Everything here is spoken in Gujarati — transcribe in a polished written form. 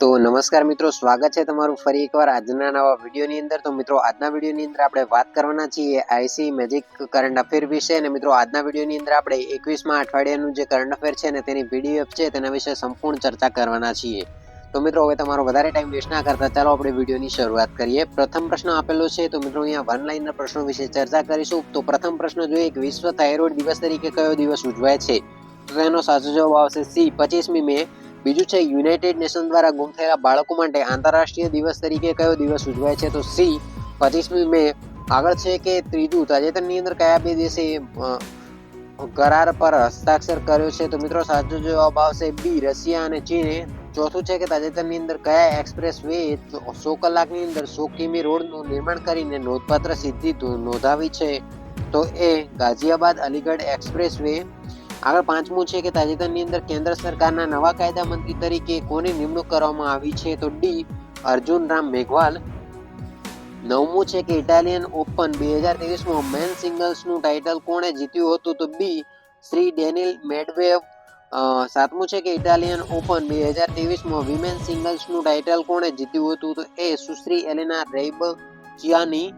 તો નમસ્કાર મિત્રો, સ્વાગત છે તમારું ફરી એકવાર આજના નવા વિડીયોની અંદર। તો મિત્રો આજના વિડીયોની અંદર આપણે વાત કરવાના છીએ આઈસી મેજિક કરંટ અફેર વિશે। અને મિત્રો આજના વિડીયોની અંદર આપણે 21મા અઠવાડિયાનું જે કરંટ અફેર છે ને તેની પીડીએફ છે તેના વિશે સંપૂર્ણ ચર્ચા કરવાના છીએ। તો મિત્રો હવે તમારો વધારે ટાઈમ વેસ્ટ ના કરતા ચાલો આપણે વિડીયોની શરૂઆત કરીએ। પ્રથમ પ્રશ્ન આપેલો છે, તો મિત્રો અહીંયા વન લાઇનના પ્રશ્નો વિશે ચર્ચા કરીશું। તો પ્રથમ પ્રશ્ન જોઈએ કે વિશ્વ થાઇરોઇડ દિવસ તરીકે કયો દિવસ ઉજવાય છે? તો તેનો સાચો જવાબ આવશે સી, 25મી મે। બીજું છે યુનાઇટેડ નેશન દ્વારા ગુમ થયેલા બાળકો માટે આંતરરાષ્ટ્રીય દિવસ તરીકે કયો દિવસ ઉજવાય છે? તો સી, 25મી મે। આગળ છે કે ત્રીજું, તાજેતરની અંદર કયા બે દેશે કરાર પર હસ્તાક્ષર કર્યો છે? તો મિત્રો સાચો જવાબ આવશે બી, રશિયા અને ચીને। ચોથું છે કે તાજેતરની અંદર કયા એક્સપ્રેસ વે 100 કલાકની અંદર 100 કિમી રોડનું નિર્માણ કરીને નોંધપાત્ર સિદ્ધિ નોંધાવી છે? તો એ ગાઝિયાબાદ અલીગઢ એક્સપ્રેસ વે। આગળ પાંચમું છે કે તાજેતરની અંદર કેન્દ્ર સરકારના નવા કાયદા મંત્રી તરીકે કોની નિમણૂક કરવામાં આવી છે? તો ડી, અર્જુન રામ મેઘવાલ। નવમું છે કે ઇટાલિયન ઓપન 2023માં મેન સિંગલ્સનું ટાઇટલ કોણે જીત્યું હતું? તો બી, શ્રી ડેનિલ મેડવેવ। સાતમું છે કે ઇટાલિયન ઓપન 2023માં વિમેન સિંગલ્સનું ટાઇટલ કોણે જીત્યું હતું? તો એ સુશ્રી એલેના રૈબચિયાની।